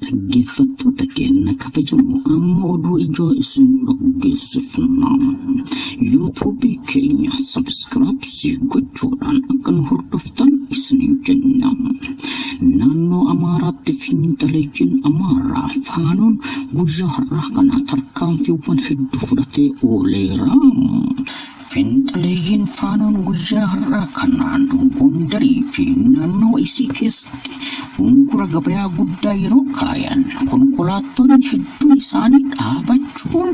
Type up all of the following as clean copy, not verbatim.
Dhaggeeffattoota keenya kabajamoo amma oduu ijoo isin dhaggeessifna. YouTube keenya subscribe gochuudhaan akka nu hordoftan isin jenna. Naannoo Amaaraatti fiinxaleeyyiin Amaaraa Faanoon guyyaa har'aa kana tarkaanfiiwwan hedduu fudhatee ooleera. Fiinxaleeyyiin Faanoon guyyaa har'aa kanaan Gondarii fi naannoo isii keessatti ungura gabayaa guddaa yeroo kaayan konkolaattonni hedduun isaanii dhaabachuun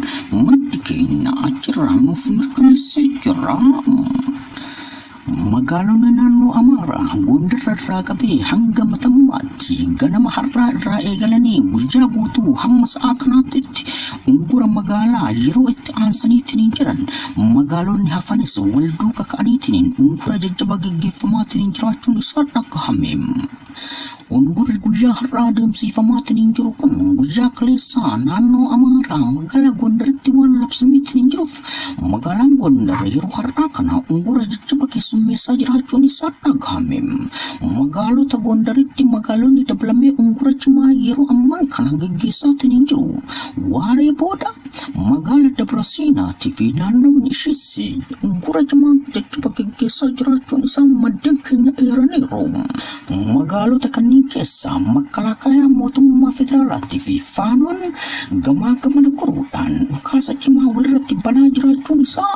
maddi keenya achirraa nuuf mirkaneessee jira. Magaalonni naannoo Amaaraa Gondar irraa qabee hanga Matammaatti ganama har'aa irraa eegalanii guyyaa guutuu hamma sa'a kanaatti ungura magaalaa yeroo itti aansaniitiin jiran magaalonni hafanis wal duuka ka'aniitiin ungura jajjaba gaggeeffamaatiin jiraachuun isaa dhagahame. Ungurri guyyaa har'aa adeemsifamaatiin jiru kun guyyaa kaleessaa naannoo Amaaraa magaalaa Gondaritti waan labsameetiin jiruuf magaalaan Gondar yeroo har'aa kana ungura jajjaba keessummeessaa jiraachuun isaa dhagahame. Magaalota Gondaritti magaalonni dabalamee ungura cimaa yeroo ammaa kana gaggeessaatiin jiru. Waaree booda magaala Dabrasiinaatti fi naannoon ishees ungura cimaa jajjaba gaggeessaa jiraachuun isaa maddeen keenya eeraniiru. Magaalota kanneen keessaa Makalakayaa mootummaa federaalaatti fi Faanoon gamaa gamana qoruudhaan dhukaasa cimaa walirratti banaa jiraachuun isaa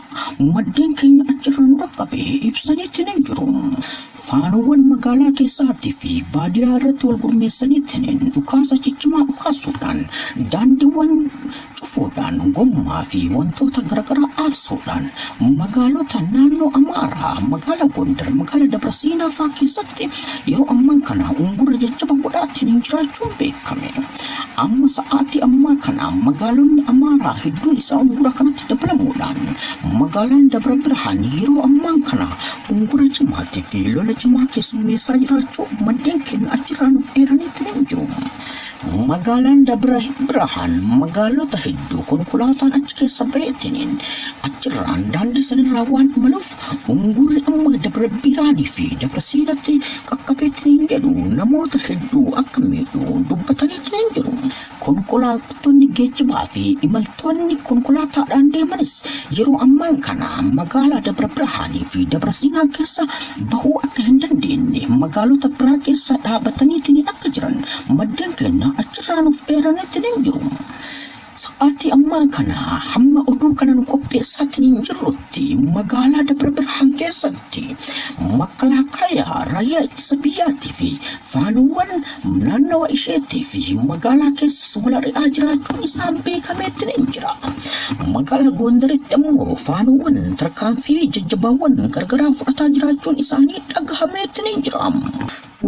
maddeen keenya achirraa nu dhaqqabee ibsaniitiin jiru. Faanoowwan magaalaa keessaatii fi baadiyyaa irratti wal gurmeessaniitiin dhukaasa ciccimaa dhukaasuudhaan daandiiwwan cufuudhaan gommaa fi wantoota garaagaraa aarsuudhaan magaalota naannoo Amaaraa magaalaa Gondar magaalaa Dabrasiinaa fa'aa keessatti yeroo ammaa kana ungura jajjaba godhaatiin jiraachuun beekame. Amma sa'aatii ammaa kana magaalonni Amaaraa hedduun isaa ungura kanatti dabalamuudhaan magaalaan Dabra Birhaan yeroo ammaa kana ungura cimaatii fi lola cimaa keessummeessaa jiraachuu maddeen keenya achirraa nuuf eeraniitiin jiru. Magaalaan Dabra Birhaan magaalota hedduu konkolaataan achi keessa baheetiin achirraan daandii sanirraa waan imaluuf ungurri amma Dabra Birhaanii fi Dabrasiinatti qaqqabeetiin jedhu namoota hedduu akka miidhu dubbataniitiin jiru. Konkolaattonni geejjibaa fi imaltoonni konkolaataadhaan deemanis yeroo ammaa kana magaalaa Dabra Birhaanii fi Dabrasiinaa keessa bahuu akka hin dandeenye magaalota biraa keessa dhaabataniitiin akka jiran maddeen keenya achirraa nuuf eeraniitiin jiru. Sa'aatii ammaa kana hamma oduu kana nu qopheessaatiin jirrutti magaalaa Dabra Birhaan keessatti Makalakayaa raayyaa ittisa biyyaatii fi Faanoowwan naannawa isheetii fi magaalaa keessa wal ari'aa jiraachuun isaa beekameetiin jira. Magaalaa Gondaritti immoo Faanoowwan tarkaanfii jajjabaawwan gargaraa fudhataa jiraachuun isaanii dhagahameetiin jira.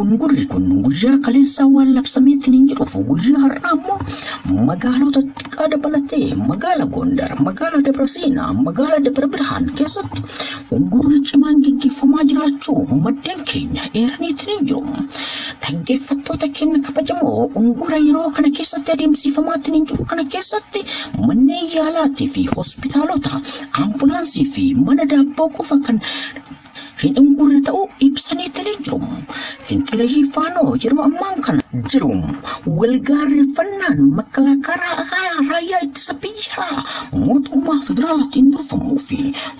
Ungurri kun guyyaa kaleessaa waan labsameetiin jiruuf guyyaa har'aa immoo magaalota xiqqaa dabalatee magaalaa Gondar magaalaa Dabrasiinaa magaalaa Dabra Birhaan keessatti ungurri cimaan gaggeeffamaa jiraachuu maddeen keenya eeraniitiin jiru. Dhaggeeffattoota keenya kabajamoo ungura yeroo kana keessatti adeemsifamaatiin jiru kana keessatti manneen yaalaatii fi hospitaalota ambulaansii fi mana daabboo qofa kan hin ungurre ta'uu ibsaniitiin jiru. Fiinxaleeyyii Faanoo yeroo ammaa kana jiru walgaarreeffannaan Makalakayaa raayyaa ittisa biyyaa mootummaa federaalaatiin durfamuu fi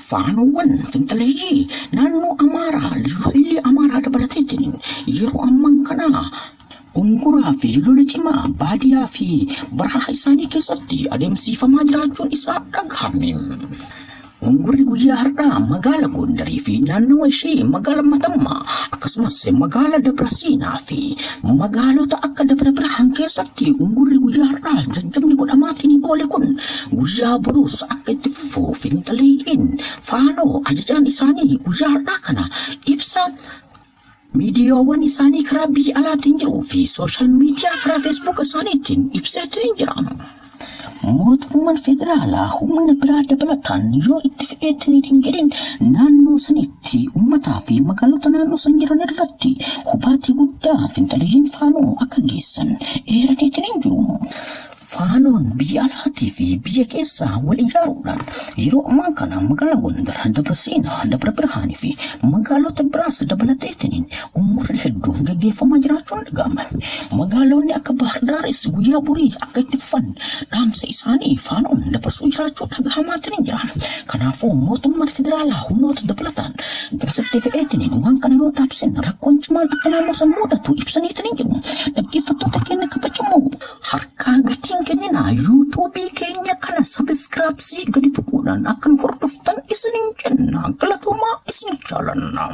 Faanoowwan fiinxaleeyyii naannoo Amaaraa liyyuu Amaaraa dabalateetiin yeroo ammaa kana unguraa fi lola cimaa baadiyyaa fi baraha isaanii keessatti adeemsifamaa jiraachuun isaa dhagahame. Ungurri guyyaa har'aa magaalaa Gondarii fi naannawa ishee magaalaa Matammaa akkasumas magaalaa Dabrasiinaa fi magaalota akka Dabra Birhaan keessatti ungurri guyyaa har'aa jajjabni godhamaatiin oole kun guyyaa boruus akka itti fufu fiinxaleeyyiin Faanoo ajajaan isaanii guyyaa har'aa kana ibsa miidiyaawwan isaanii karaa biyya alaatiin jiruu fi sooshaal miidiyaa karaa feesbuuk isaaniitiin ibseetiin jira. Mootummaan federaalaa humna biraa dabalataan yoo itti fe'eetiin hin jedhin naannoo sanitti uummataa fi magaalota naannoo san jiran irratti hubaatii guddaa fiinxaleeyyiin Faanoo akka geessan eeraniitiin jiru. faanoon biyya alaatii fi biyya keessaa wal ijaaruudhaan yeroo ammaa kana magaalaa Gondar, Dabra Seenaa, Dabra Birhaanii fi magaalota biraas dabalateetiin umurri hedduun gaggeeffamaa jiraachuun dhaga'ame. Magaalonni akka Bahar Daaris guyyaa burii akka itti fufan dhaamsa isaanii faanoon dabarsuu jiraachuu dhaga'amaatiin jira. Kanaafuu mootummaan federaalaa humnoota dabalataan garasitti fe'eetiin waan kana yoo dhaabsin rakkoon cimaan akka naannoo san mudatu ibsaniitiin jiru. Dhaggeeffattoota keenya kabajamoo harkaa gatiin kennina yuutuubii keenya kana sabiskiraapsii gadi tuquudhaan akka nu hordoftan isiniin jenna. Galatoomaa isin jaalanna.